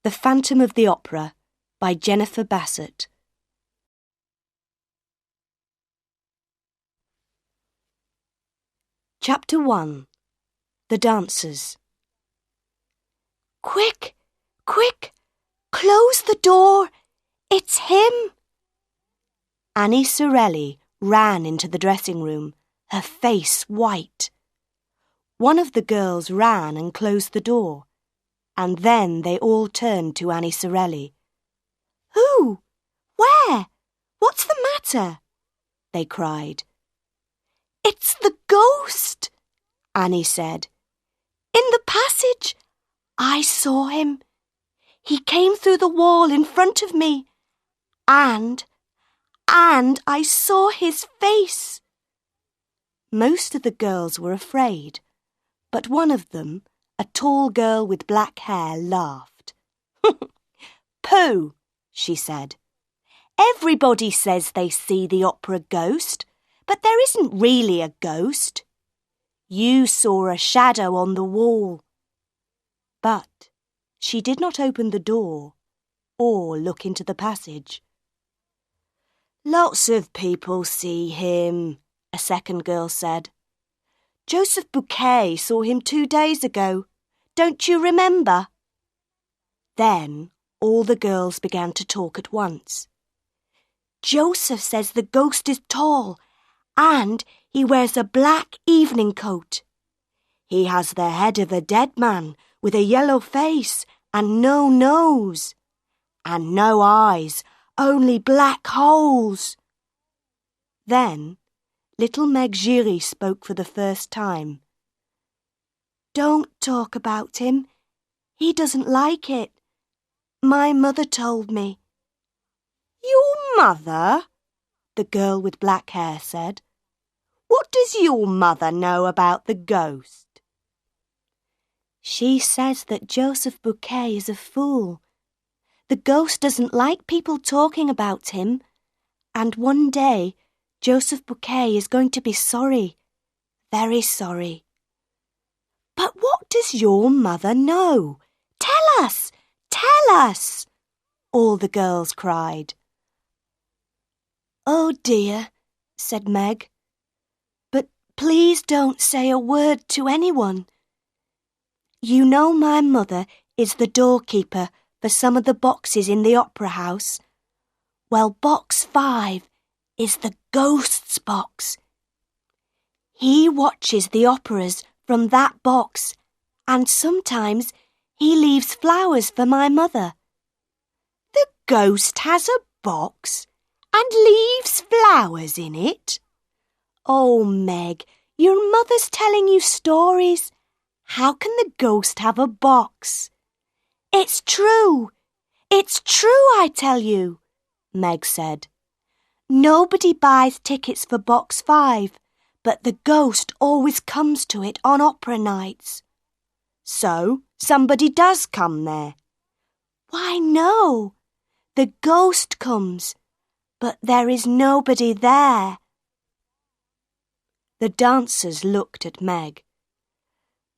The Phantom of the Opera by Jennifer Bassett. Chapter 1. The Dancers. Quick! Quick! Close the door! It's him! Annie Sorelli ran into the dressing room, her face white. One of the girls ran and closed the door, and then they all turned to Annie Sorelli. "Who? Where? What's the matter?" they cried. "It's the ghost," Annie said. "In the passage. I saw him. He came through the wall in front of me. And I saw his face." Most of the girls were afraid, but one of them, a tall girl with black hair, laughed. "Pooh," she said. "Everybody says they see the opera ghost, but there isn't really a ghost. You saw a shadow on the wall." But she did not open the door or look into the passage. "Lots of people see him," a second girl said. "Joseph Bouquet saw him 2 days ago. Don't you remember?" Then all the girls began to talk at once. "Joseph says the ghost is tall, and he wears a black evening coat. He has the head of a dead man with a yellow face and no nose, and no eyes, only black holes." Then little Meg Giry spoke for the first time. "Don't talk about him. He doesn't like it. My mother told me." "Your mother?" the girl with black hair said. "What does your mother know about the ghost?" "She says that Joseph Bouquet is a fool. The ghost doesn't like people talking about him, and one day Joseph Bouquet is going to be sorry, very sorry." "But what does your mother know? Tell us! Tell us!" all the girls cried. "Oh dear," said Meg. "But please don't say a word to anyone. You know my mother is the doorkeeper for some of the boxes in the opera house. Well, box 5 is the ghost's box. He watches the operas from that box, and sometimes he leaves flowers for my mother." "The ghost has a box and leaves flowers in it? Oh, Meg, your mother's telling you stories. How can the ghost have a box?" "It's true. It's true, I tell you," Meg said. "Nobody buys tickets for box 5, but the ghost always comes to it on opera nights." "So somebody does come there?" "Why, no. The ghost comes, but there is nobody there." The dancers looked at Meg.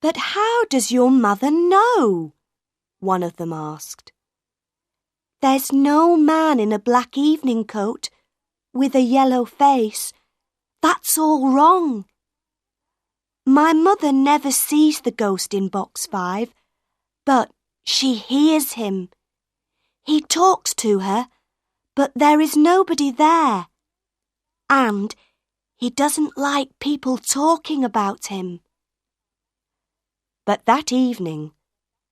"But how does your mother know?" one of them asked. "There's no man in a black evening coat with a yellow face. That's all wrong. My mother never sees the ghost in box 5, but she hears him. He talks to her, but there is nobody there. And he doesn't like people talking about him." But that evening,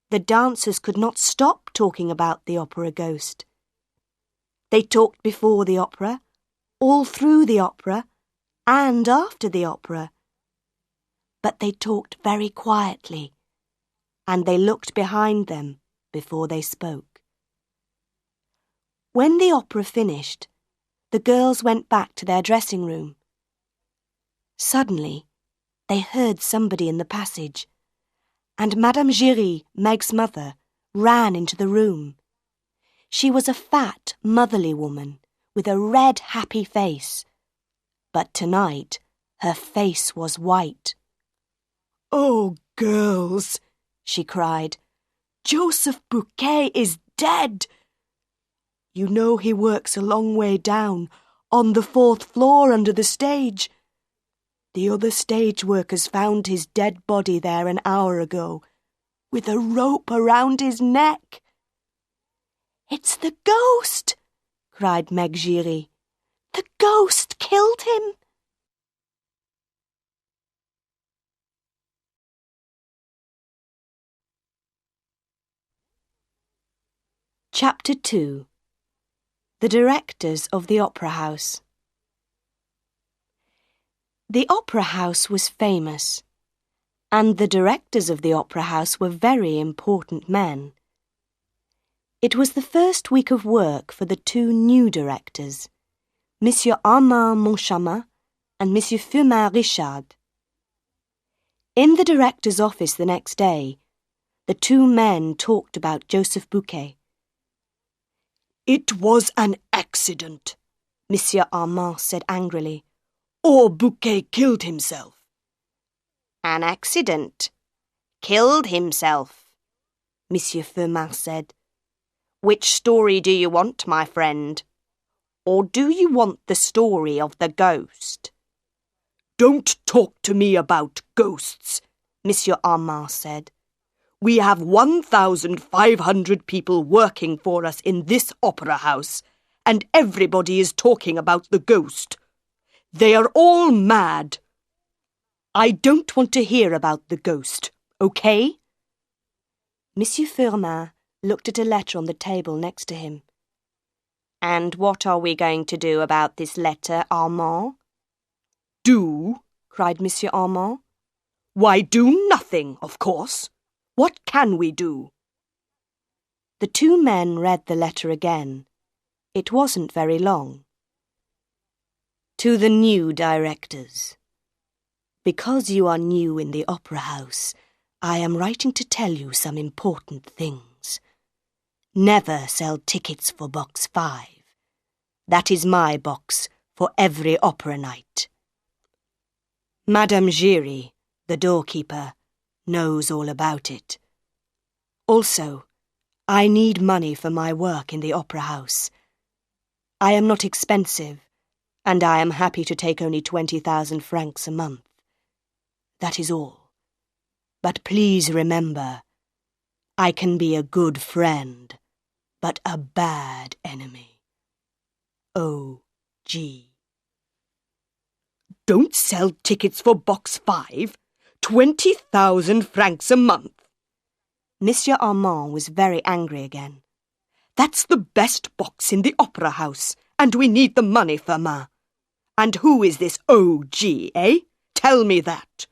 the dancers could not stop talking about the opera ghost. They talked before the opera, all through the opera, and after the opera. But they talked very quietly, and they looked behind them before they spoke. When the opera finished, the girls went back to their dressing room. Suddenly, they heard somebody in the passage, and Madame Giry, Meg's mother, ran into the room. She was a fat, motherly woman with a red, happy face. But tonight, her face was white. "Oh, girls," she cried, "Joseph Bouquet is dead. You know he works a long way down, on the 4th floor under the stage. The other stage workers found his dead body there an hour ago, with a rope around his neck. It's the ghost, cried Meg Giry. The ghost killed him. Chapter 2. The Directors of the Opera House. The Opera House was famous, and the directors of the Opera House were very important men. It was the first week of work for the 2 new directors, Monsieur Armand Moncharmin and Monsieur Firmin Richard. In the director's office the next day, the 2 men talked about Joseph Buquet. It was an accident, Monsieur Armand said angrily, or Buquet killed himself. An accident? Killed himself, Monsieur Firmin said. Which story do you want, my friend? Or do you want the story of the ghost? Don't talk to me about ghosts, Monsieur Armand said. We have 1,500 people working for us in this opera house, and everybody is talking about the ghost. They are all mad. I don't want to hear about the ghost, okay? Monsieur Firmin looked at a letter on the table next to him. And what are we going to do about this letter, Armand? Do? Cried Monsieur Armand. Why, do nothing, of course. What can we do? The 2 men read the letter again. It wasn't very long. To the new directors. Because you are new in the opera house, I am writing to tell you some important things. Never sell tickets for box 5. That is my box for every opera night. Madame Giry, the doorkeeper, knows all about it. Also, I need money for my work in the opera house. I am not expensive, and I am happy to take only 20,000 francs a month. That is all. But please remember, I can be a good friend, but a bad enemy. O.G. Don't sell tickets for box 5. 20,000 francs a month. Monsieur Armand was very angry again. That's the best box in the opera house, and we need the money, Firmin. And who is this O.G., eh? Tell me that.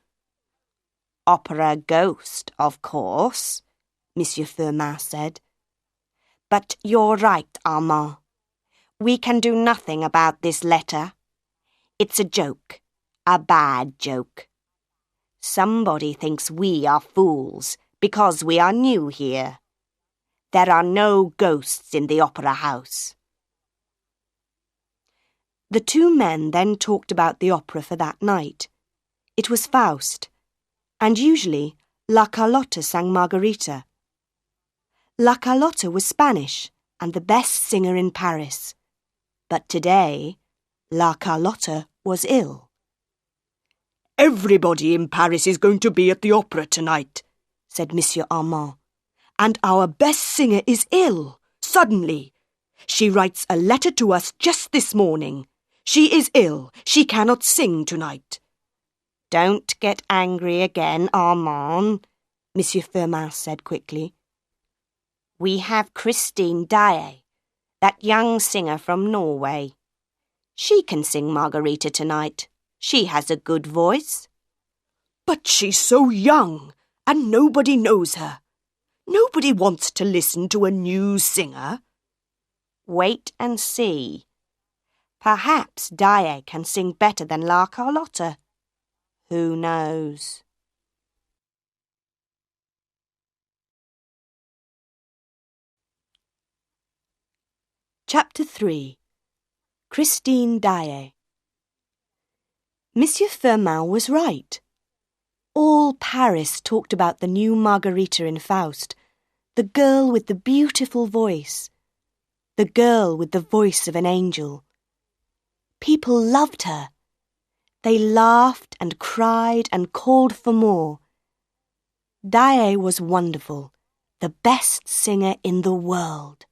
Opera ghost, of course, Monsieur Firmin said. But you're right, Armand. We can do nothing about this letter. It's a joke, a bad joke. Somebody thinks we are fools because we are new here. There are no ghosts in the opera house. The 2 men then talked about the opera for that night. It was Faust, and usually La Carlotta sang Margarita. La Carlotta was Spanish and the best singer in Paris. But today, La Carlotta was ill. Everybody in Paris is going to be at the opera tonight, said Monsieur Armand. And our best singer is ill, suddenly. She writes a letter to us just this morning. She is ill. She cannot sing tonight. Don't get angry again, Armand, Monsieur Firmin said quickly. We have Christine Daae, that young singer from Norway. She can sing Margarita tonight. She has a good voice. But she's so young, and nobody knows her. Nobody wants to listen to a new singer. Wait and see. Perhaps Daae can sing better than La Carlotta. Who knows? Chapter 3. Christine Daae. Monsieur Firmin was right. All Paris talked about the new Margarita in Faust, the girl with the beautiful voice, the girl with the voice of an angel. People loved her. They laughed and cried and called for more. Dae was wonderful, the best singer in the world.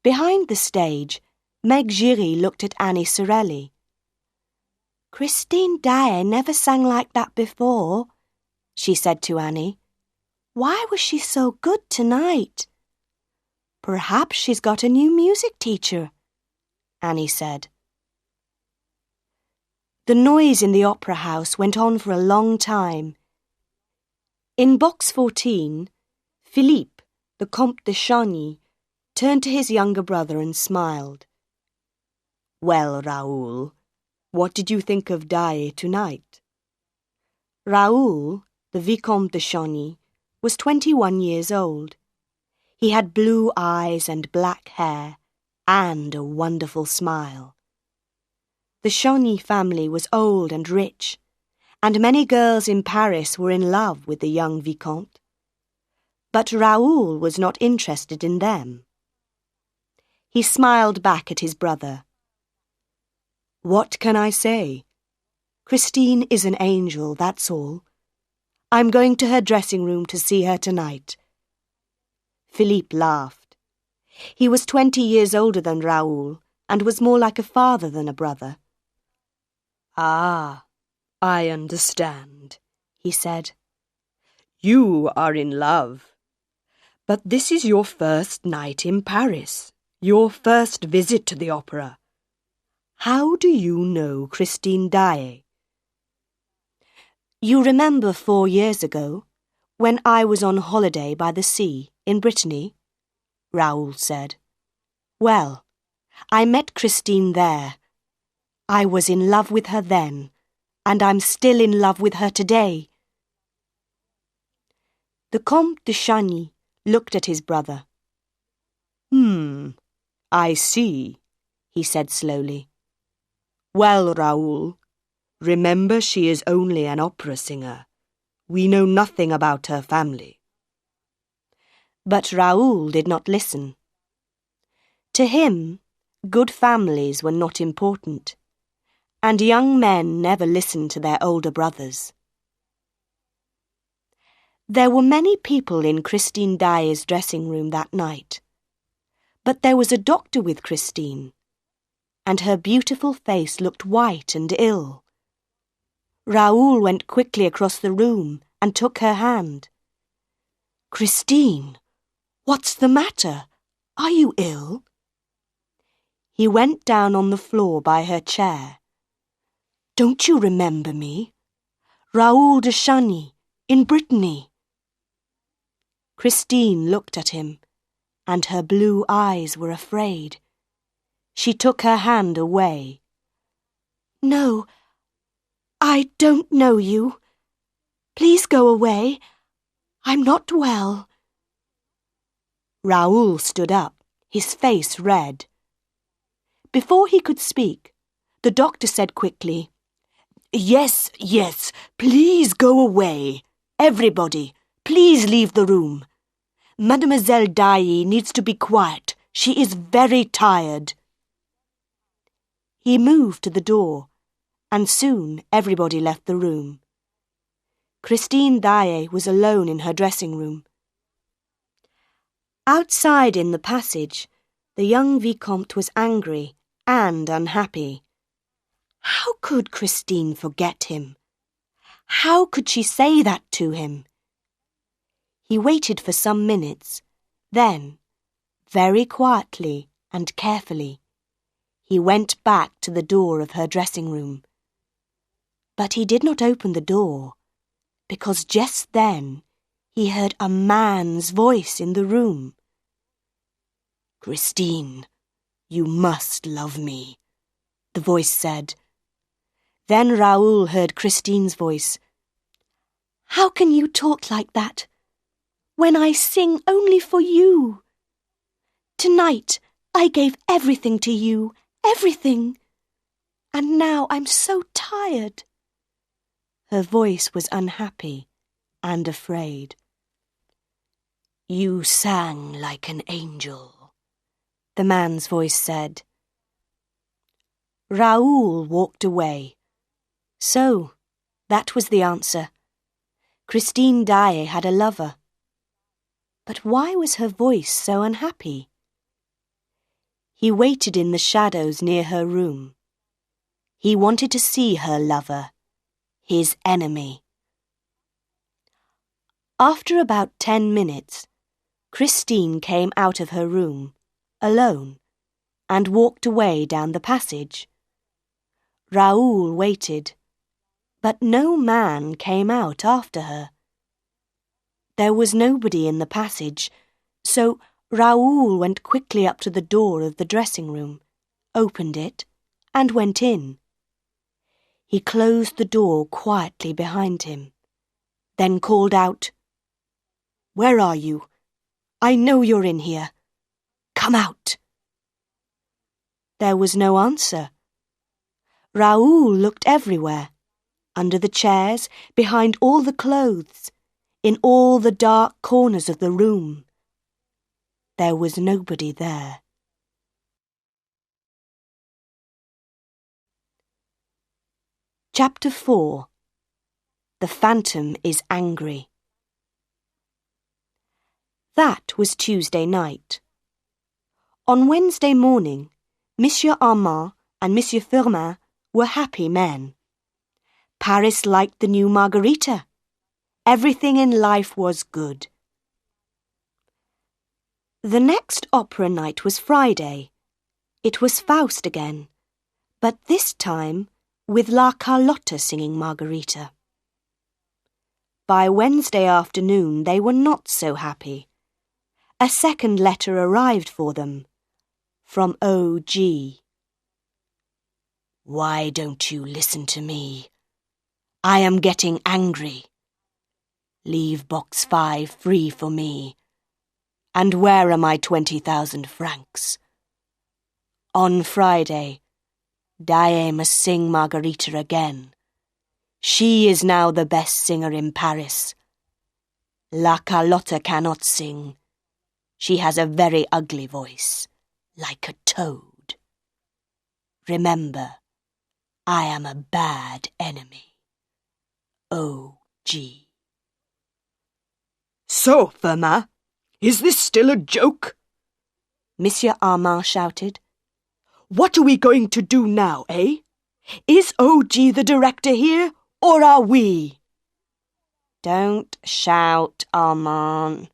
Behind the stage, Meg Giry looked at Annie Sorelli. "Christine Dae never sang like that before," she said to Annie. "Why was she so good tonight?" "Perhaps she's got a new music teacher," Annie said. The noise in the opera house went on for a long time. In box 14, Philippe, the Comte de Chagny, turned to his younger brother and smiled. "Well, Raoul, what did you think of Dae tonight?" Raoul, the Vicomte de Chagny, was 21 years old. He had blue eyes and black hair, and a wonderful smile. The Chagny family was old and rich, and many girls in Paris were in love with the young Vicomte. But Raoul was not interested in them. He smiled back at his brother. "What can I say? Christine is an angel, that's all. I'm going to her dressing room to see her tonight." Philippe laughed. He was 20 years older than Raoul and was more like a father than a brother. "Ah, I understand," he said. "You are in love. But this is your first night in Paris, your first visit to the opera. How do you know Christine Dae?" "You remember 4 years ago, when I was on holiday by the sea in Brittany?" Raoul said. "Well, I met Christine there. I was in love with her then, and I'm still in love with her today." The Comte de Chagny looked at his brother. I see," he said slowly. "Well, Raoul, remember she is only an opera singer. We know nothing about her family." But Raoul did not listen. To him, good families were not important, and young men never listened to their older brothers. There were many people in Christine Dae's dressing room that night, but there was a doctor with Christine, and her beautiful face looked white and ill. Raoul went quickly across the room and took her hand. "Christine, what's the matter? Are you ill?" He went down on the floor by her chair. "Don't you remember me? Raoul de Chagny, in Brittany." Christine looked at him, and her blue eyes were afraid. She took her hand away. "No, I don't know you. Please go away. I'm not well." Raoul stood up, his face red. Before he could speak, the doctor said quickly, Yes, please go away. Everybody, please leave the room. Mademoiselle Dae needs to be quiet. She is very tired." He moved to the door, and soon everybody left the room. Christine Dae was alone in her dressing room. Outside in the passage, the young Vicomte was angry and unhappy. How could Christine forget him? How could she say that to him? He waited for some minutes, then, very quietly and carefully, he went back to the door of her dressing room. But he did not open the door, because just then he heard a man's voice in the room. "Christine, you must love me," the voice said. Then Raoul heard Christine's voice. "How can you talk like that, when I sing only for you? Tonight I gave everything to you, everything. And now I'm so tired." Her voice was unhappy and afraid. You sang like an angel, the man's voice said. Raoul walked away. So, that was the answer. Christine Daae had a lover. But why was her voice so unhappy? He waited in the shadows near her room. He wanted to see her lover, his enemy. After about 10 minutes, Christine came out of her room, alone, and walked away down the passage. Raoul waited, but no man came out after her. There was nobody in the passage, so Raoul went quickly up to the door of the dressing room, opened it, and went in. He closed the door quietly behind him, then called out, "Where are you? I know you're in here. Come out." There was no answer. Raoul looked everywhere, under the chairs, behind all the clothes, in all the dark corners of the room. There was nobody there. Chapter 4. The Phantom is Angry. That was Tuesday night. On Wednesday morning, Monsieur Armand and Monsieur Firmin were happy men. Paris liked the new Margarita. Everything in life was good. The next opera night was Friday. It was Faust again, but this time with La Carlotta singing Margarita. By Wednesday afternoon they were not so happy. A second letter arrived for them, from O.G. Why don't you listen to me? I am getting angry. Leave box 5 free for me. And where are my 20,000 francs? On Friday, Daae must sing Margarita again. She is now the best singer in Paris. La Carlotta cannot sing. She has a very ugly voice, like a toad. Remember, I am a bad enemy. O.G. So, Firmin, is this still a joke? Monsieur Armand shouted. What are we going to do now, eh? Is O.G. the director here, or are we? Don't shout, Armand,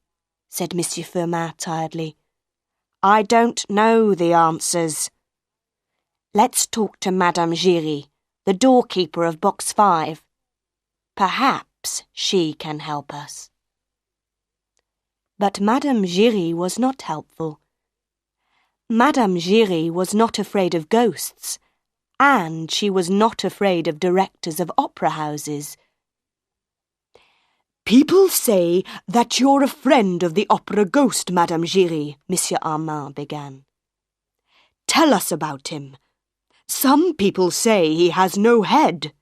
said Monsieur Firmin tiredly. I don't know the answers. Let's talk to Madame Giry, the doorkeeper of box 5. Perhaps she can help us. But Madame Giry was not helpful. Madame Giry was not afraid of ghosts, and she was not afraid of directors of opera houses. People say that you're a friend of the opera ghost, Madame Giry, Monsieur Armand began. Tell us about him. Some people say he has no head.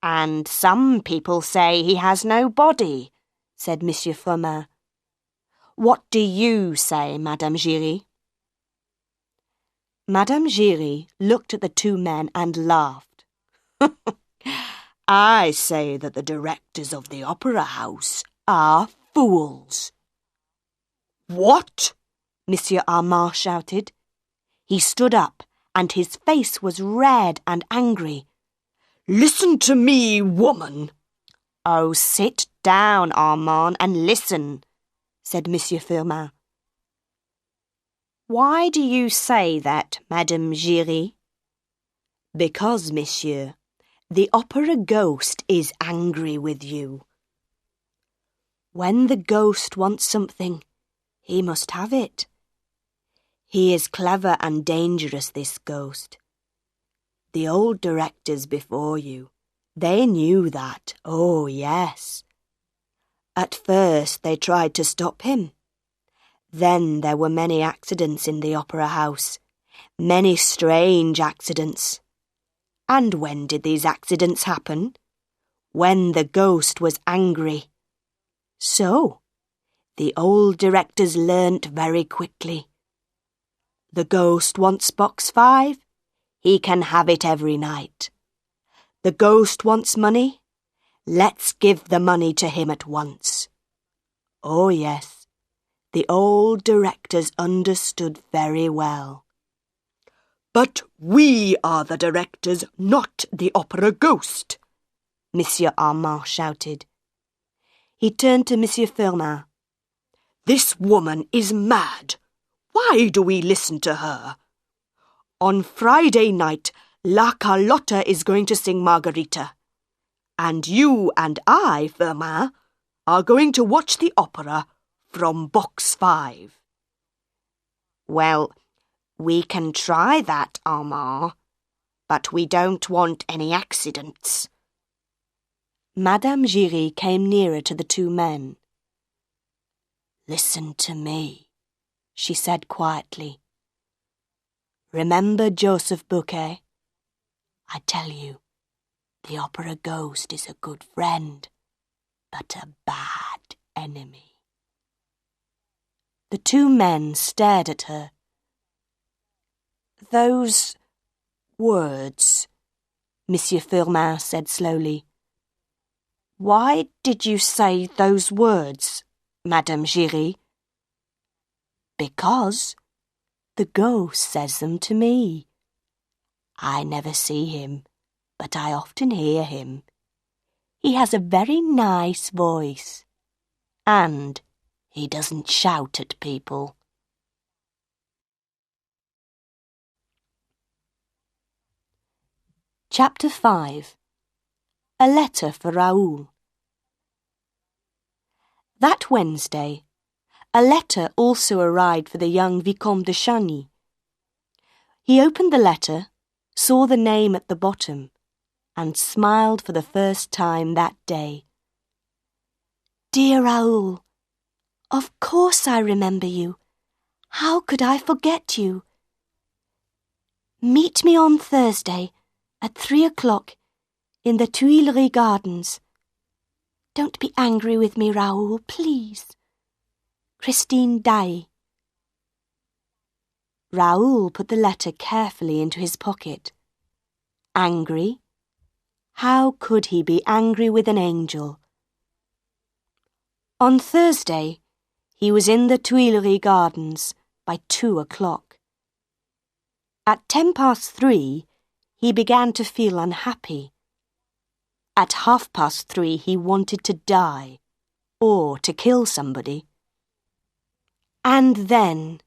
And some people say he has no body, said Monsieur Firmin. What do you say, Madame Giry? Madame Giry looked at the two men and laughed. I say that the directors of the opera house are fools. What? Monsieur Armand shouted. He stood up, and his face was red and angry. Listen to me, woman. Oh, sit down, Armand, and listen, said Monsieur Firmin. Why do you say that, Madame Giry? Because, monsieur, the opera ghost is angry with you. When the ghost wants something, he must have it. He is clever and dangerous, this ghost. The old directors before you, they knew that, oh yes. At first they tried to stop him. Then there were many accidents in the opera house, many strange accidents. And when did these accidents happen? When the ghost was angry. So, The old directors learnt very quickly. The ghost wants box 5, he can have it every night. The ghost wants money, let's give the money to him at once. Oh yes, the old directors understood very well. But we are the directors, not the opera ghost, Monsieur Armand shouted. He turned to Monsieur Firmin. This woman is mad. Why do we listen to her? On Friday night, La Carlotta is going to sing Margarita. And you and I, Firmin, are going to watch the opera from box 5. Well, we can try that, Armand, but we don't want any accidents. Madame Giry came nearer to the two men. Listen to me, she said quietly. Remember Joseph Bouquet? I tell you, the opera ghost is a good friend, but a bad enemy. The two men stared at her. Those words, Monsieur Firmin said slowly. Why did you say those words, Madame Giry? Because the ghost says them to me. I never see him, but I often hear him. He has a very nice voice, and he doesn't shout at people. Chapter 5. A Letter for Raoul. That Wednesday, a letter also arrived for the young Vicomte de Chagny. He opened the letter, saw the name at the bottom, and smiled for the first time that day. Dear Raoul, of course I remember you. How could I forget you? Meet me on Thursday at 3 o'clock in the Tuileries Gardens. Don't be angry with me, Raoul, please. Christine Daae. Raoul put the letter carefully into his pocket. Angry? How could he be angry with an angel? On Thursday, he was in the Tuileries Gardens by 2 o'clock. At 3:10, he began to feel unhappy. At 3:30, he wanted to die, or to kill somebody. And then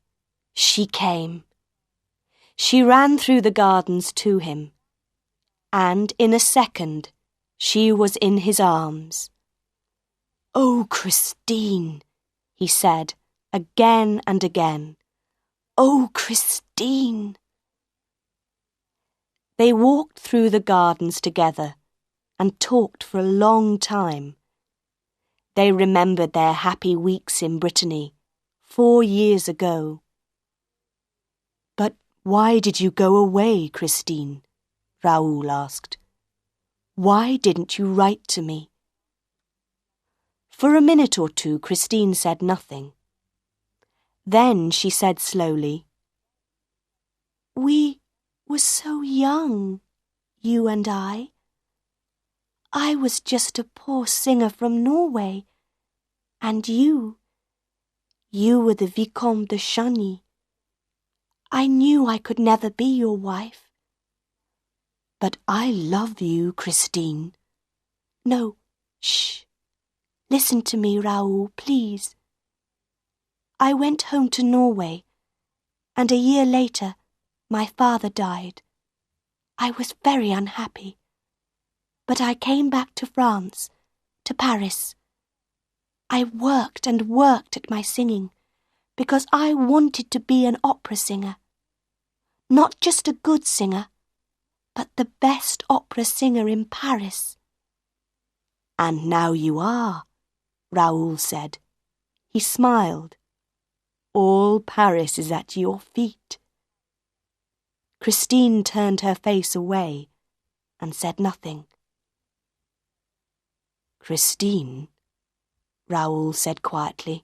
she came. She ran through the gardens to him, and in a second she was in his arms. Oh, Christine, he said again and again. Oh, Christine. They walked through the gardens together and talked for a long time. They remembered their happy weeks in Brittany 4 years ago. But why did you go away, Christine? Raoul asked. Why didn't you write to me? For a minute or two, Christine said nothing. Then she said slowly, We were so young, you and I. I was just a poor singer from Norway, and you were the Vicomte de Chagny. I knew I could never be your wife. But I love you, Christine. No, shh. Listen to me, Raoul, please. I went home to Norway, and a year later, my father died. I was very unhappy. But I came back to France, to Paris. I worked and worked at my singing, because I wanted to be an opera singer. Not just a good singer, but the best opera singer in Paris. And now you are, Raoul said. He smiled. All Paris is at your feet. Christine turned her face away and said nothing. Christine, Raoul said quietly,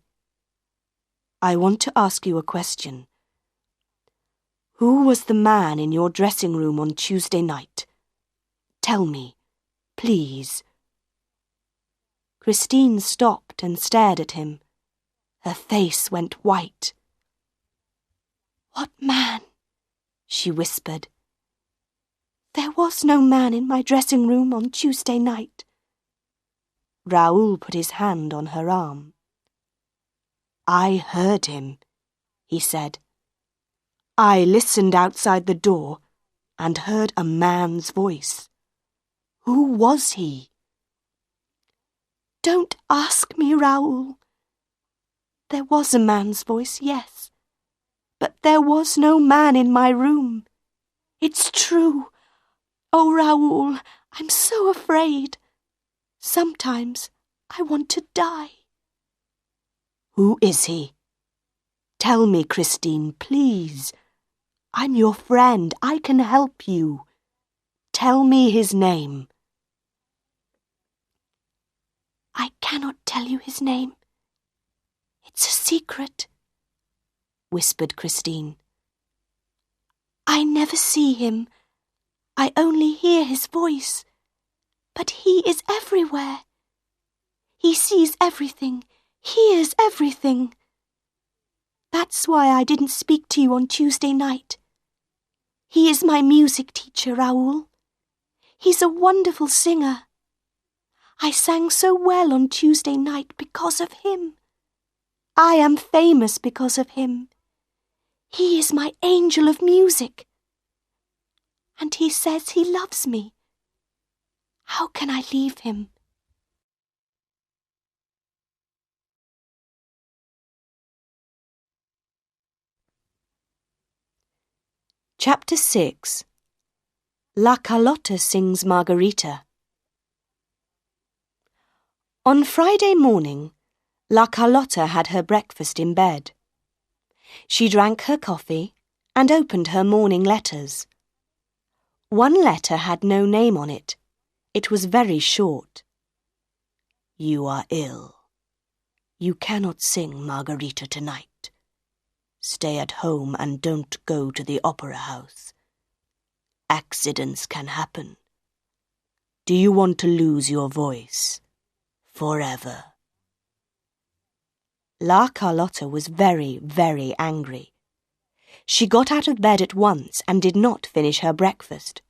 I want to ask you a question. Who was the man in your dressing room on Tuesday night? Tell me, please. Christine stopped and stared at him. Her face went white. What man? She whispered. There was no man in my dressing room on Tuesday night. Raoul put his hand on her arm. I heard him, he said. I listened outside the door and heard a man's voice. Who was he? Don't ask me, Raoul. There was a man's voice, yes, but there was no man in my room. It's true. Oh, Raoul, I'm so afraid. Sometimes I want to die. Who is he? Tell me, Christine, please. I'm your friend. I can help you. Tell me his name. I cannot tell you his name. It's a secret, whispered Christine. I never see him. I only hear his voice. But he is everywhere. He sees everything, hears everything. That's why I didn't speak to you on Tuesday night. He is my music teacher, Raoul. He's a wonderful singer. I sang so well on Tuesday night because of him. I am famous because of him. He is my angel of music. And he says he loves me. How can I leave him? Chapter 6. La Carlotta sings Margarita. On Friday morning, La Carlotta had her breakfast in bed. She drank her coffee and opened her morning letters. One letter had no name on it. It was very short. You are ill. You cannot sing Margarita tonight. Stay at home and don't go to the opera house. Accidents can happen. Do you want to lose your voice? Forever. La Carlotta was very, very angry. She got out of bed at once and did not finish her breakfast.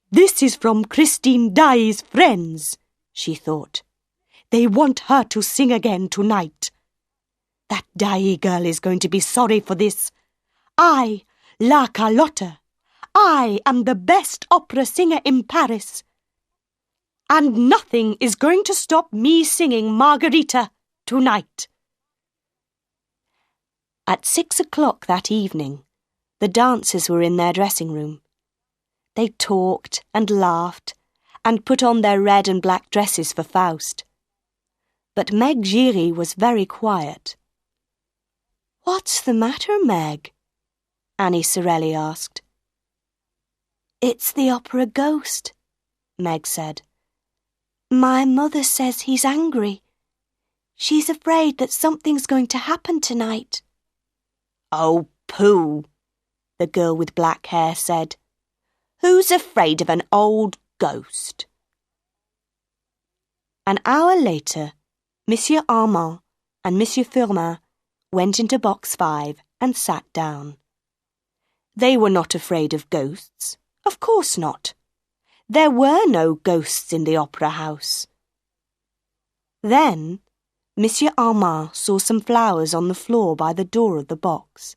This is from Christine Daae's friends, she thought. They want her to sing again tonight. That Daae girl is going to be sorry for this. I, La Carlotta, I am the best opera singer in Paris. And nothing is going to stop me singing Margarita tonight. At 6 o'clock that evening, the dancers were in their dressing room. They talked and laughed and put on their red and black dresses for Faust. But Meg Giry was very quiet. What's the matter, Meg? Annie Sorelli asked. It's the opera ghost, Meg said. My mother says he's angry. She's afraid that something's going to happen tonight. Oh, pooh, the girl with black hair said. Who's afraid of an old ghost? An hour later, Monsieur Armand and Monsieur Firmin went into box 5 and sat down. They were not afraid of ghosts. Of course not. There were no ghosts in the opera house. Then Monsieur Armand saw some flowers on the floor by the door of the box.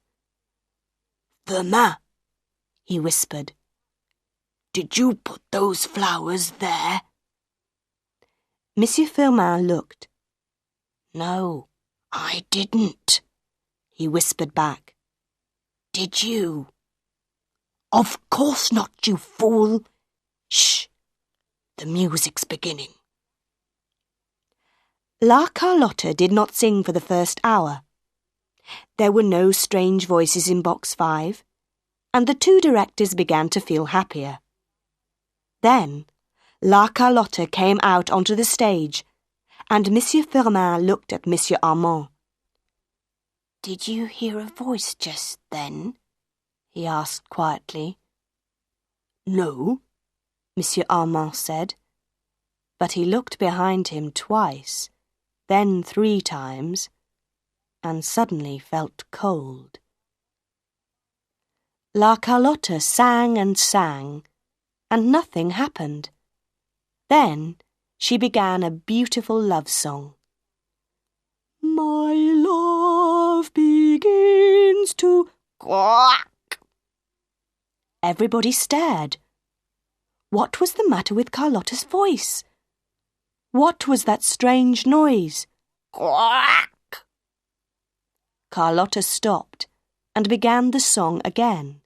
Firmin, he whispered. Did you put those flowers there? Monsieur Firmin looked. No, I didn't, he whispered back. Did you? Of course not, you fool. Shh, the music's beginning. La Carlotta did not sing for the first hour. There were no strange voices in box 5, and the two directors began to feel happier. Then La Carlotta came out onto the stage, and Monsieur Firmin looked at Monsieur Armand. Did you hear a voice just then? He asked quietly. No, Monsieur Armand said, but he looked behind him twice, then 3 times, and suddenly felt cold. La Carlotta sang and sang, and nothing happened. Then she began a beautiful love song. My love begins to quack. Everybody stared. What was the matter with Carlotta's voice? What was that strange noise? Quack! Carlotta stopped and began the song again.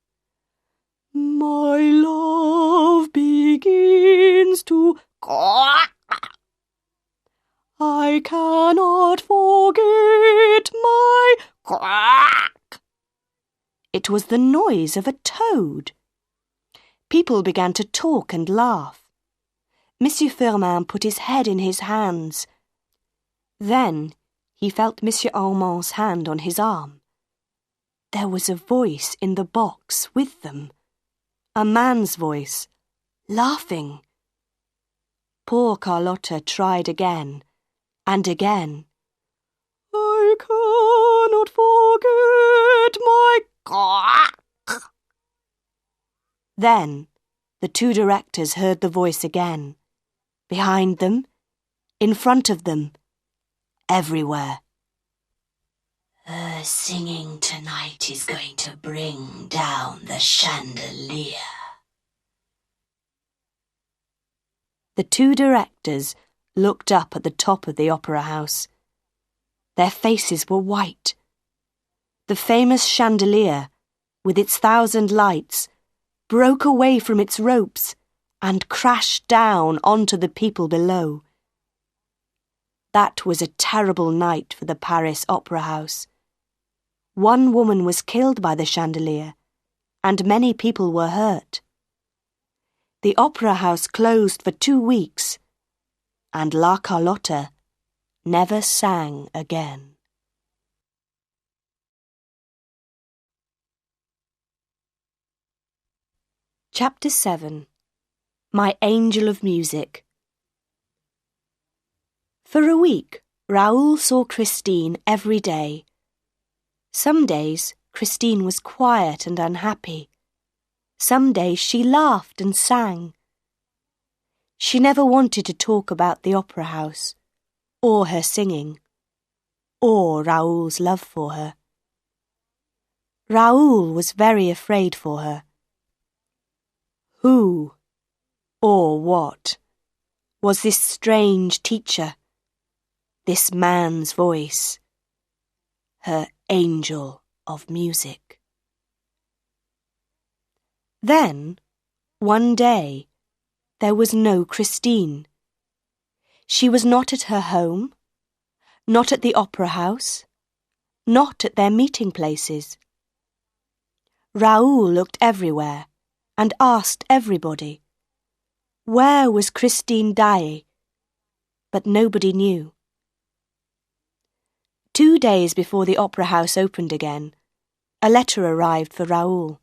My love begins to quack. I cannot forget my quack. It was the noise of a toad. People began to talk and laugh. Monsieur Firmin put his head in his hands. Then he felt Monsieur Armand's hand on his arm. There was a voice in the box with them. A man's voice, laughing. Poor Carlotta tried again and again. I cannot forget my quack. Then the 2 directors heard the voice again. Behind them, in front of them, everywhere. Her singing tonight is going to bring down the chandelier. The 2 directors looked up at the top of the opera house. Their faces were white. The famous chandelier, with its 1,000 lights, broke away from its ropes and crashed down onto the people below. That was a terrible night for the Paris Opera House. 1 woman was killed by the chandelier, and many people were hurt. The opera house closed for 2 weeks, and La Carlotta never sang again. Chapter 7. My Angel of Music. For a week, Raoul saw Christine every day. Some days, Christine was quiet and unhappy. Some days she laughed and sang. She never wanted to talk about the opera house, or her singing, or Raoul's love for her. Raoul was very afraid for her. Who, or what, was this strange teacher, this man's voice, her angel of music? Then, one day, there was no Christine. She was not at her home, not at the opera house, not at their meeting places. Raoul looked everywhere and asked everybody, where was Christine Daae? But nobody knew. 2 days before the opera house opened again, a letter arrived for Raoul.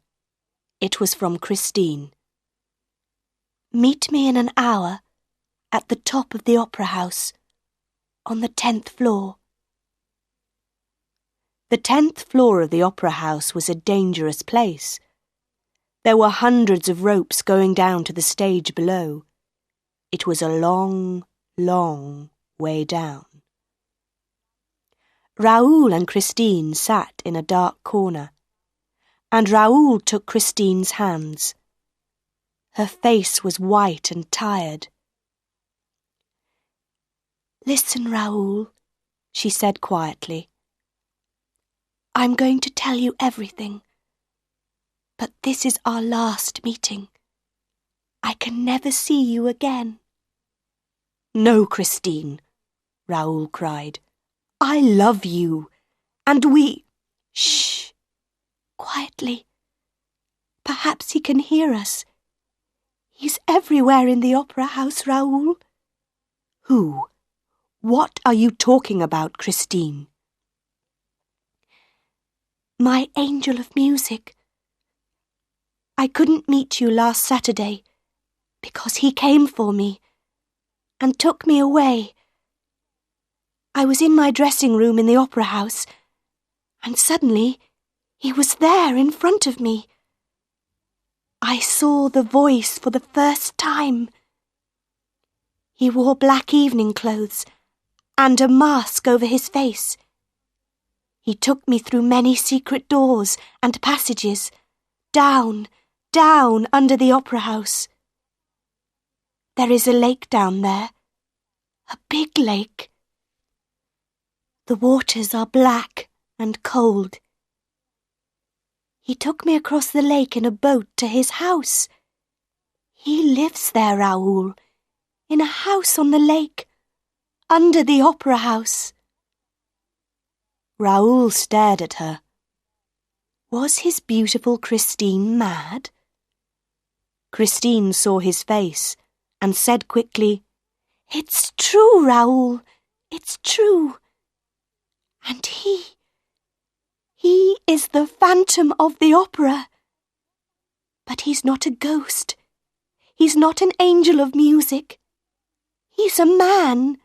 It was from Christine. Meet me in an hour at the top of the opera house, on the 10th floor. The 10th floor of the opera house was a dangerous place. There were hundreds of ropes going down to the stage below. It was a long, long way down. Raoul and Christine sat in a dark corner, and Raoul took Christine's hands. Her face was white and tired. Listen, Raoul, she said quietly. I'm going to tell you everything, but this is our last meeting. I can never see you again. No, Christine, Raoul cried. I love you, and we... Shh! Quietly. Perhaps he can hear us. He's everywhere in the opera house, Raoul. Who? What are you talking about, Christine? My angel of music. I couldn't meet you last Saturday because he came for me and took me away. I was in my dressing room in the opera house, and suddenly he was there in front of me. I saw the voice for the first time. He wore black evening clothes and a mask over his face. He took me through many secret doors and passages, down under the opera house. There is a lake down there, a big lake. The waters are black and cold. He took me across the lake in a boat to his house. He lives there, Raoul, in a house on the lake, under the opera house. Raoul stared at her. Was his beautiful Christine mad? Christine saw his face and said quickly, "It's true, Raoul, it's true. And he is the Phantom of the Opera. But he's not a ghost. He's not an angel of music. He's a man.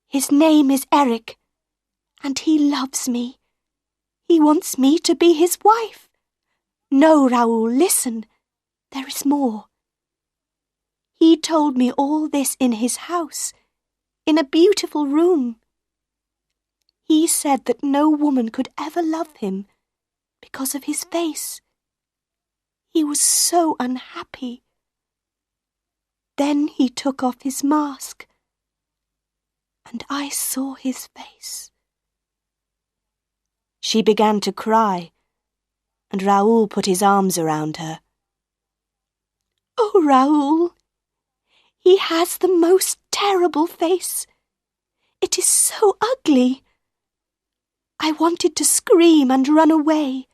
His name is Eric, and he loves me. He wants me to be his wife. No, Raoul, listen. There is more. He told me all this in his house, in a beautiful room. He said that no woman could ever love him because of his face. He was so unhappy. Then he took off his mask, and I saw his face." She began to cry, and Raoul put his arms around her. "Oh, Raoul, he has the most terrible face. It is so ugly. I wanted to scream and run away,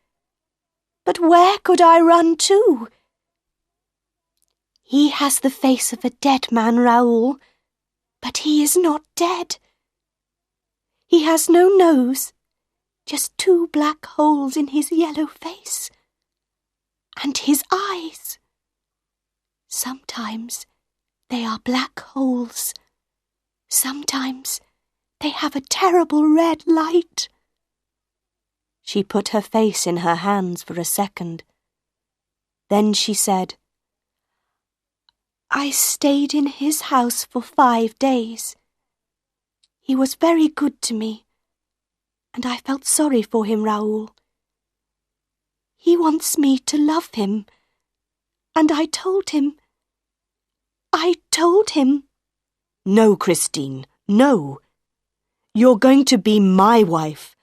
but where could I run to? He has the face of a dead man, Raoul, but he is not dead. He has no nose, just 2 black holes in his yellow face. And his eyes. Sometimes they are black holes. Sometimes they have a terrible red light." She put her face in her hands for a second. Then she said, "I stayed in his house for 5 days. He was very good to me, and I felt sorry for him, Raoul. He wants me to love him, and I told him. No, Christine, no. You're going to be my wife.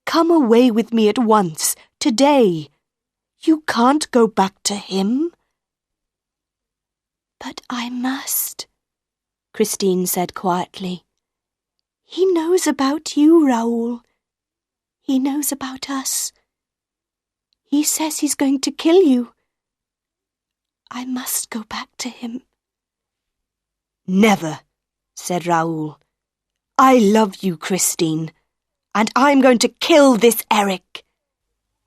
Come away with me at once, today. You can't go back to him." "But I must," Christine said quietly. "He knows about you, Raoul. He knows about us. He says he's going to kill you. I must go back to him." "Never," said Raoul. "I love you, Christine, and I'm going to kill this Eric."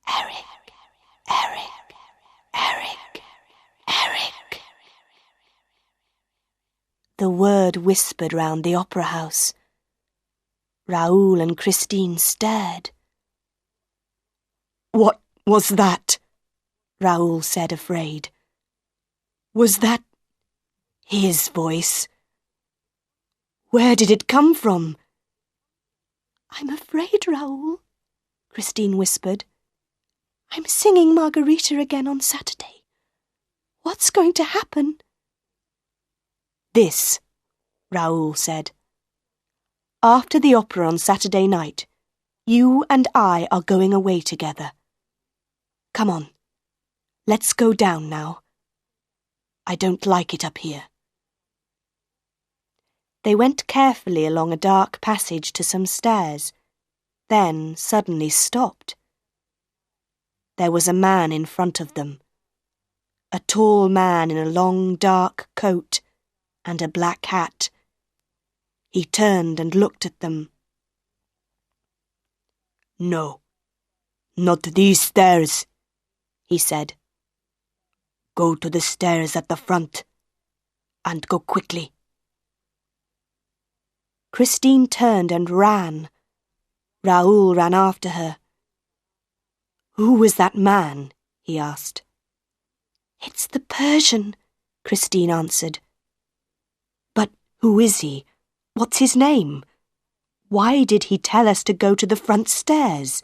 Eric, Eric, Eric, Eric. The word whispered round the opera house. Raoul and Christine stared. "What was that?" Raoul said, afraid. "Was that his voice? Where did it come from?" "I'm afraid, Raoul," Christine whispered. "I'm singing Margarita again on Saturday. What's going to happen?" "This," Raoul said. "After the opera on Saturday night, you and I are going away together. Come on, let's go down now. I don't like it up here." They went carefully along a dark passage to some stairs, then suddenly stopped. There was a man in front of them, a tall man in a long dark coat and a black hat. He turned and looked at them. "No," Not these stairs, he said. Go to the stairs at the front, and go quickly. Christine turned and ran. Raoul ran after her. Who was that man? He asked. It's the Persian, Christine answered. But who is he? What's his name? Why did he tell us to go to the front stairs?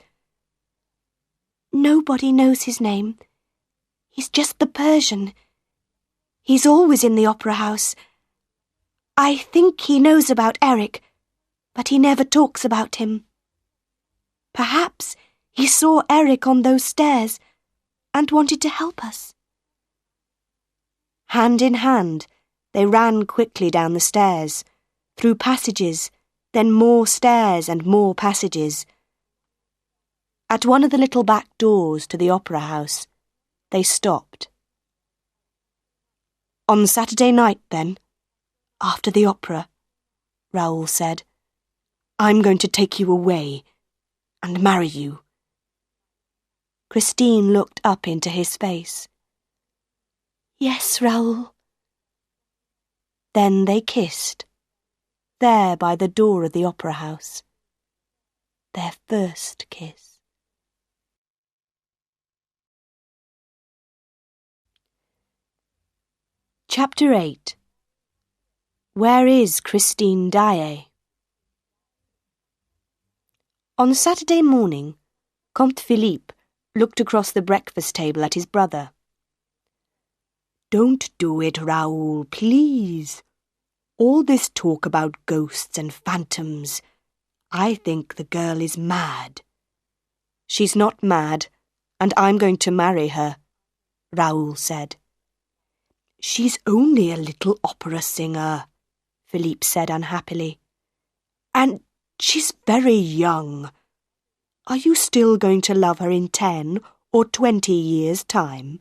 Nobody knows his name. He's just the Persian. He's always in the opera house. I think he knows about Eric, but he never talks about him. Perhaps he saw Eric on those stairs and wanted to help us. Hand in hand, they ran quickly down the stairs, through passages, then more stairs and more passages. At one of the little back doors to the opera house, they stopped. On Saturday night, then, after the opera, Raoul said, I'm going to take you away and marry you. Christine looked up into his face. Yes, Raoul. Then they kissed, there by the door of the opera house. Their first kiss. Chapter 8. Where is Christine Daae? On Saturday morning, Comte Philippe looked across the breakfast table at his brother. Don't do it, Raoul, please. All this talk about ghosts and phantoms. I think the girl is mad. She's not mad, and I'm going to marry her, Raoul said. She's only a little opera singer, Philippe said unhappily. And she's very young. Are you still going to love her in 10 or 20 years' time?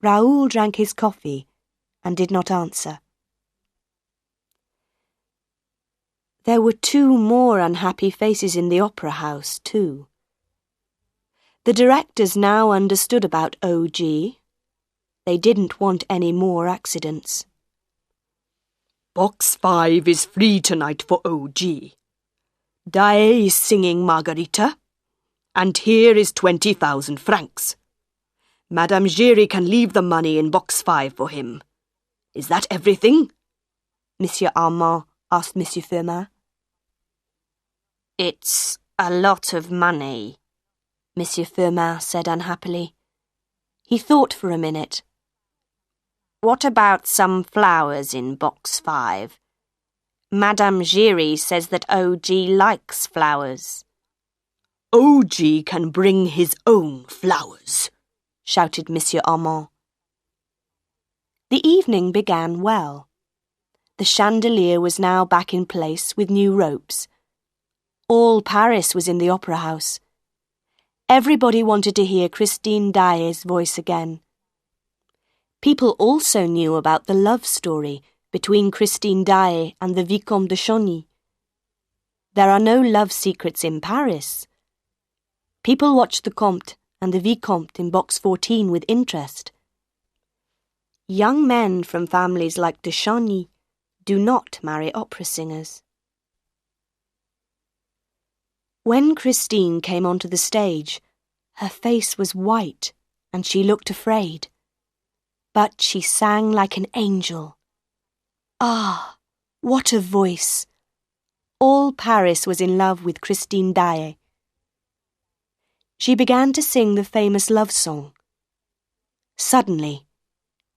Raoul drank his coffee and did not answer. There were 2 more unhappy faces in the opera house, too. The directors now understood about O.G. They didn't want any more accidents. Box 5 is free tonight for O.G. Daae is singing Margarita, and here is 20,000 francs. Madame Giry can leave the money in box 5 for him. Is that everything? Monsieur Armand asked Monsieur Firmin. It's a lot of money, Monsieur Firmin said unhappily. He thought for a minute. What about some flowers in box 5? Madame Giry says that O.G. likes flowers. O.G. can bring his own flowers, shouted Monsieur Armand. The evening began well. The chandelier was now back in place with new ropes. All Paris was in the opera house. Everybody wanted to hear Christine Daae's voice again. People also knew about the love story between Christine Daae and the Vicomte de Chagny. There are no love secrets in Paris. People watched the Comte and the Vicomte in box 14 with interest. Young men from families like de Chagny do not marry opera singers. When Christine came onto the stage, her face was white and she looked afraid. But she sang like an angel. Ah, what a voice! All Paris was in love with Christine Daae. She began to sing the famous love song. Suddenly,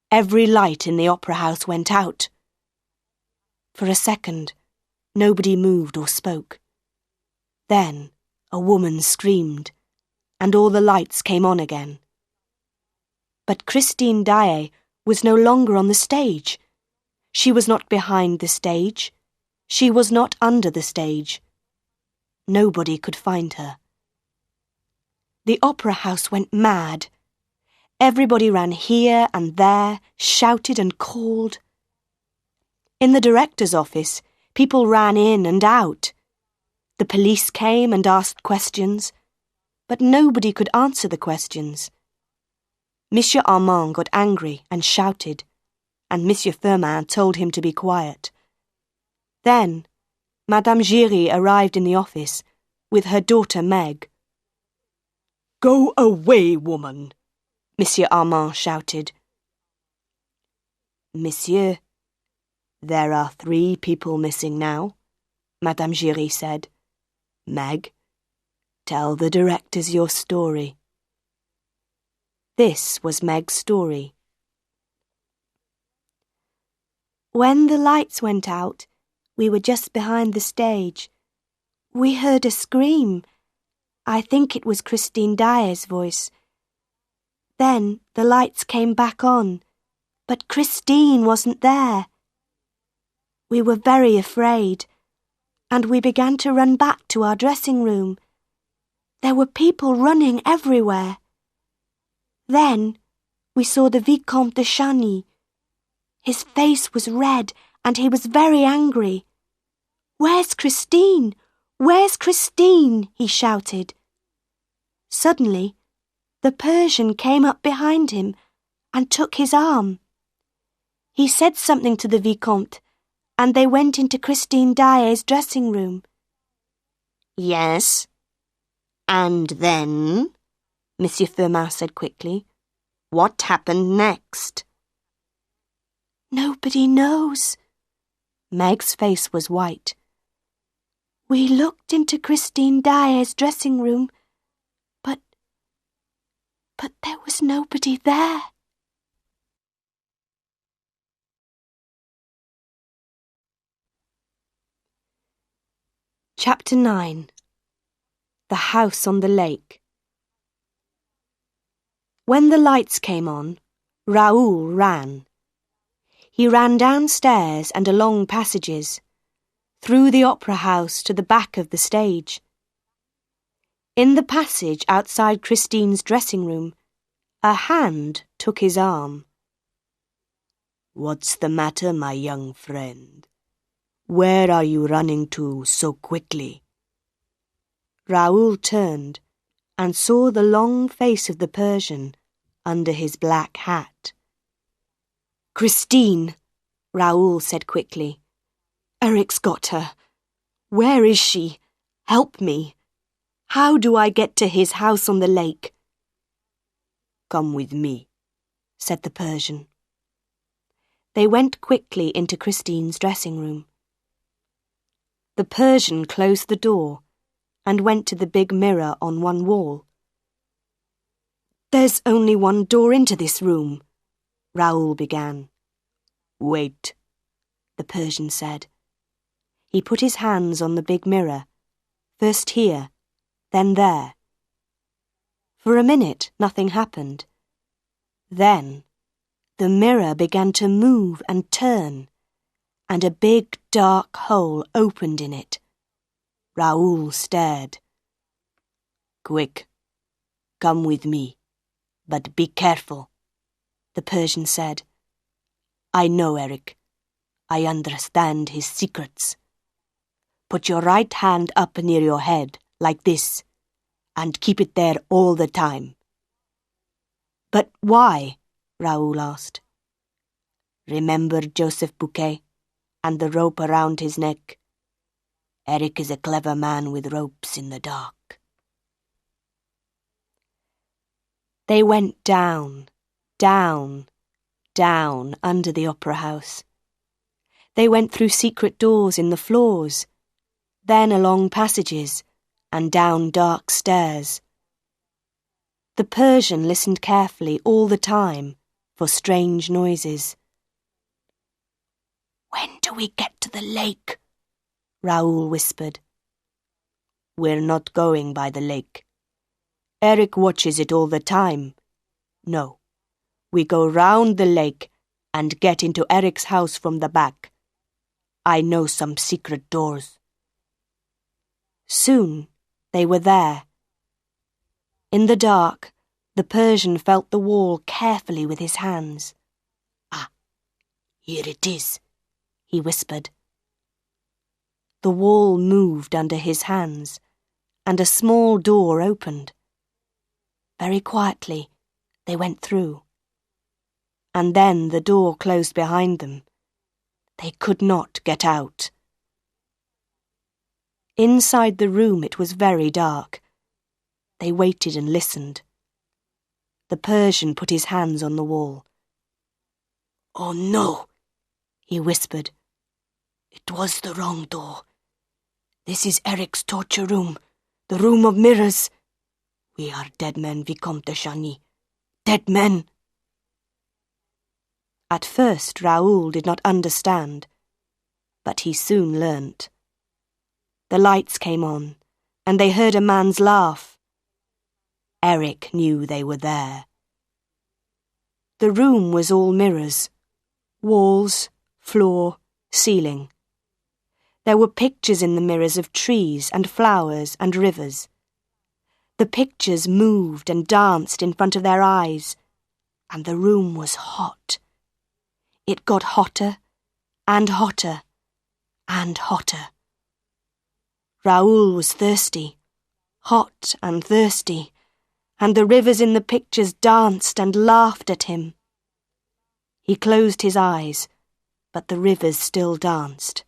every light in the opera house went out. For a second, nobody moved or spoke. Then a woman screamed, and all the lights came on again. But Christine Daae was no longer on the stage. She was not behind the stage. She was not under the stage. Nobody could find her. The opera house went mad. Everybody ran here and there, shouted and called. In the director's office, people ran in and out. The police came and asked questions, but nobody could answer the questions. Monsieur Armand got angry and shouted, and Monsieur Firmin told him to be quiet. Then, Madame Giry arrived in the office with her daughter Meg. "Go away, woman," Monsieur Armand shouted. "Monsieur, there are 3 people missing now," Madame Giry said. "Meg, tell the directors your story." This was Meg's story. When the lights went out, we were just behind the stage. We heard a scream. I think it was Christine Dyer's voice. Then the lights came back on, but Christine wasn't there. We were very afraid, and we began to run back to our dressing room. There were people running everywhere. Then we saw the Vicomte de Chagny. His face was red, and he was very angry. "Where's Christine? Where's Christine?" he shouted. Suddenly, the Persian came up behind him and took his arm. He said something to the Vicomte, and they went into Christine Dyer's dressing room. "Yes, and then?" Monsieur Firmin said quickly. "What happened next?" "Nobody knows." Meg's face was white. "We looked into Christine Dyer's dressing room, but there was nobody there." Chapter 9. The House on the Lake. When the lights came on, Raoul ran. He ran downstairs and along passages, through the opera house to the back of the stage. In the passage outside Christine's dressing room, a hand took his arm. "What's the matter, my young friend? Where are you running to so quickly?" Raoul turned and saw the long face of the Persian under his black hat. "Christine," Raoul said quickly. "Eric's got her. Where is she? Help me. How do I get to his house on the lake?" "Come with me," said the Persian. They went quickly into Christine's dressing room. The Persian closed the door and went to the big mirror on one wall. "There's only one door into this room," Raoul began. "Wait," the Persian said. He put his hands on the big mirror, first here, then there. For a minute, nothing happened. Then, the mirror began to move and turn, and a big dark hole opened in it. Raoul stared. "Quick, come with me, but be careful," the Persian said. "I know Eric. I understand his secrets. Put your right hand up near your head, like this, and keep it there all the time." "But why?" Raoul asked. "Remember Joseph Bouquet and the rope around his neck? Eric is a clever man with ropes in the dark." They went down, down, down under the opera house. They went through secret doors in the floors, then along passages and down dark stairs. The Persian listened carefully all the time for strange noises. "When do we get to the lake?" Raoul whispered. "We're not going by the lake. Eric watches it all the time. No, we go round the lake and get into Eric's house from the back. I know some secret doors." Soon they were there. In the dark, the Persian felt the wall carefully with his hands. "Ah, here it is," he whispered. The wall moved under his hands, and a small door opened. Very quietly, they went through. And then the door closed behind them. They could not get out. Inside the room it was very dark. They waited and listened. The Persian put his hands on the wall. "Oh no," he whispered. "It was the wrong door. This is Eric's torture room, the room of mirrors. We are dead men, Vicomte de Chagny. Dead men." At first Raoul did not understand, but he soon learnt. The lights came on, and they heard a man's laugh. Eric knew they were there. The room was all mirrors. Walls, floor, ceiling. There were pictures in the mirrors of trees and flowers and rivers. The pictures moved and danced in front of their eyes, and the room was hot. It got hotter and hotter and hotter. Raoul was thirsty, hot and thirsty, and the rivers in the pictures danced and laughed at him. He closed his eyes, but the rivers still danced.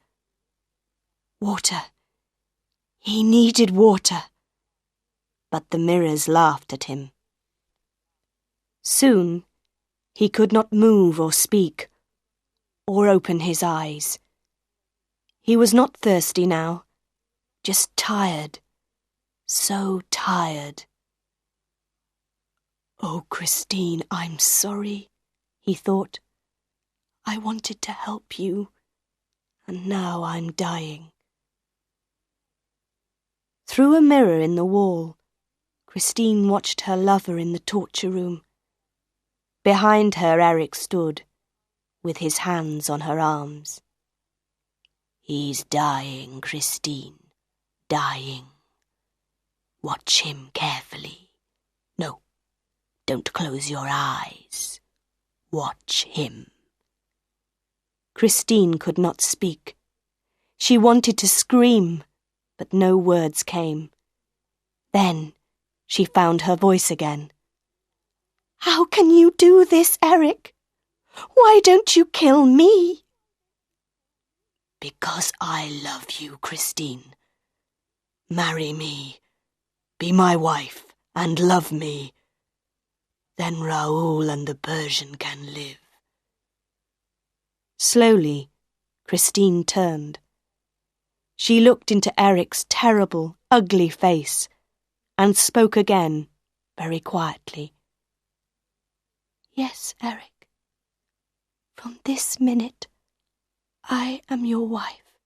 Water. He needed water. But the mirrors laughed at him. Soon, he could not move or speak, or open his eyes. He was not thirsty now, just tired, so tired. "Oh, Christine, I'm sorry," he thought. "I wanted to help you, and now I'm dying." Through a mirror in the wall, Christine watched her lover in the torture room. Behind her Eric stood, with his hands on her arms. "He's dying, Christine, dying. Watch him carefully. No, don't close your eyes. Watch him." Christine could not speak. She wanted to scream, but no words came. Then she found her voice again. "How can you do this, Eric? Why don't you kill me?" "Because I love you, Christine. Marry me, be my wife, and love me. Then Raoul and the Persian can live." Slowly, Christine turned. She looked into Eric's terrible, ugly face and spoke again, very quietly. "Yes, Eric. From this minute, I am your wife."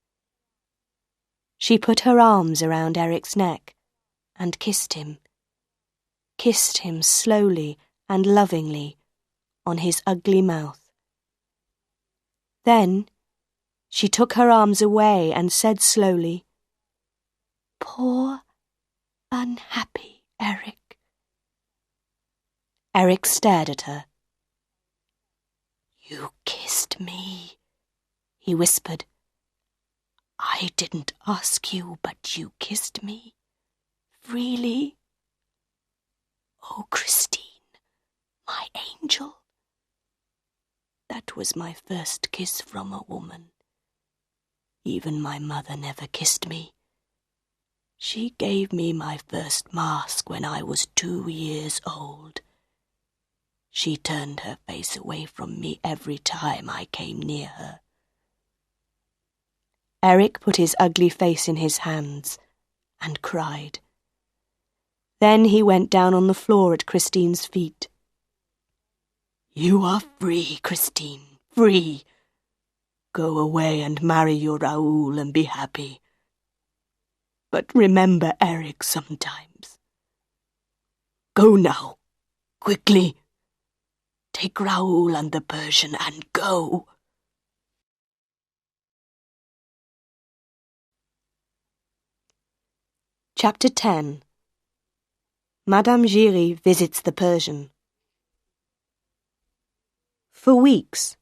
She put her arms around Eric's neck and kissed him slowly and lovingly on his ugly mouth. Then she took her arms away and said slowly, "Poor, unhappy Eric." Eric stared at her. "You kissed me," he whispered. "I didn't ask you, but you kissed me. Freely. Oh, Christine, my angel. That was my first kiss from a woman. Even my mother never kissed me. She gave me my first mask when I was 2 years old. She turned her face away from me every time I came near her." Eric put his ugly face in his hands and cried. Then he went down on the floor at Christine's feet. "You are free, Christine, free. Go away and marry your Raoul and be happy. But remember Eric sometimes. Go now, quickly. Take Raoul and the Persian and go." Chapter 10. Madame Giry visits the Persian. For weeks,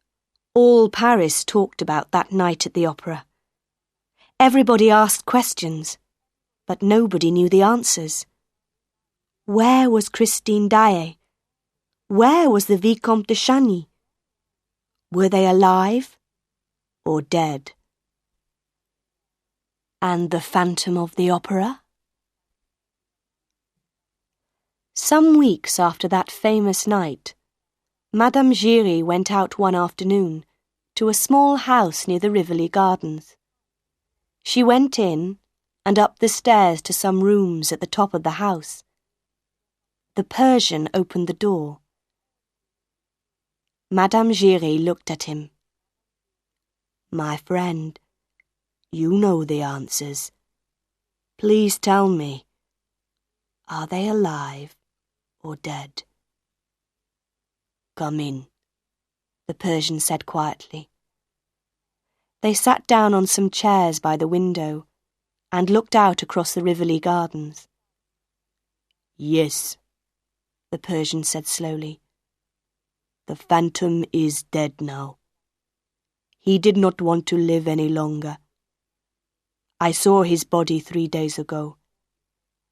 all Paris talked about that night at the opera. Everybody asked questions, but nobody knew the answers. Where was Christine Daae? Where was the Vicomte de Chagny? Were they alive or dead? And the Phantom of the Opera? Some weeks after that famous night, Madame Giry went out one afternoon to a small house near the Rivoli Gardens. She went in and up the stairs to some rooms at the top of the house. The Persian opened the door. Madame Giry looked at him. "My friend, you know the answers. Please tell me, are they alive or dead?" "Come in," the Persian said quietly. They sat down on some chairs by the window and looked out across the Rivoli Gardens. "Yes," the Persian said slowly. "The Phantom is dead now. He did not want to live any longer. I saw his body 3 days ago,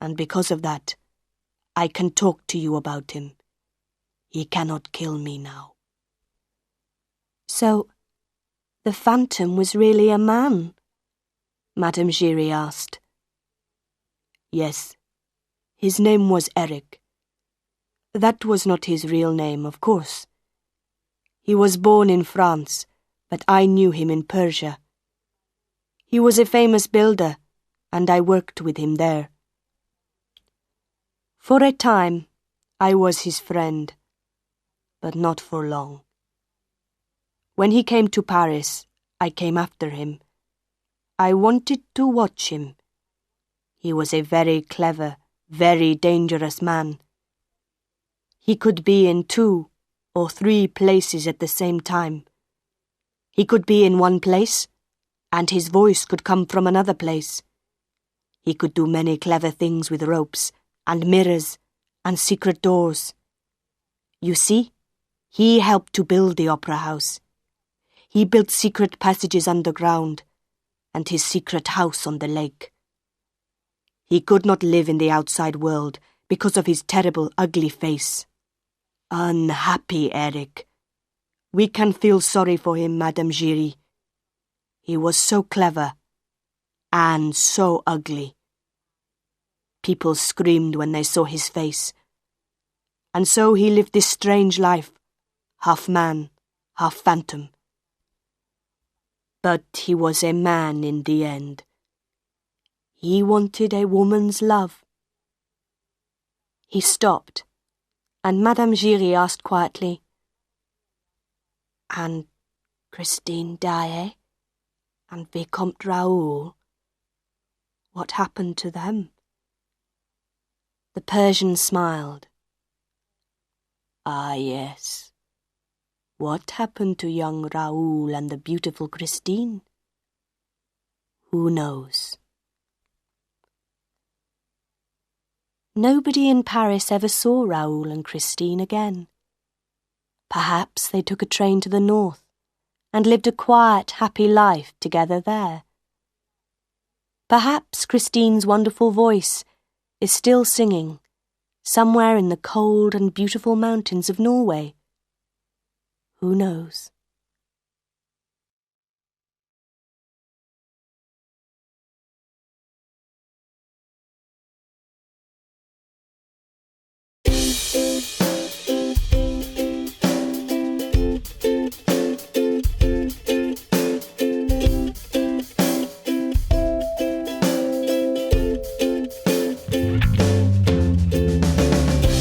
and because of that, I can talk to you about him. He cannot kill me now." "So, the Phantom was really a man?" Madame Giry asked. "Yes, his name was Eric. That was not his real name, of course. He was born in France, but I knew him in Persia. He was a famous builder, and I worked with him there. For a time, I was his friend, but not for long. When he came to Paris, I came after him. I wanted to watch him. He was a very clever, very dangerous man. He could be in 2 or 3 places at the same time. He could be in one place, and his voice could come from another place. He could do many clever things with ropes, and mirrors, and secret doors. You see, he helped to build the opera house. He built secret passages underground, and his secret house on the lake. He could not live in the outside world because of his terrible, ugly face. Unhappy Eric. We can feel sorry for him, Madame Giry. He was so clever and so ugly. People screamed when they saw his face. And so he lived this strange life, half man, half phantom. But he was a man in the end. He wanted a woman's love." He stopped, and Madame Giry asked quietly, "And Christine Daae and Vicomte Raoul, what happened to them?" The Persian smiled. "Ah, yes. What happened to young Raoul and the beautiful Christine? Who knows?" Nobody in Paris ever saw Raoul and Christine again. Perhaps they took a train to the north and lived a quiet, happy life together there. Perhaps Christine's wonderful voice is still singing somewhere in the cold and beautiful mountains of Norway. Who knows?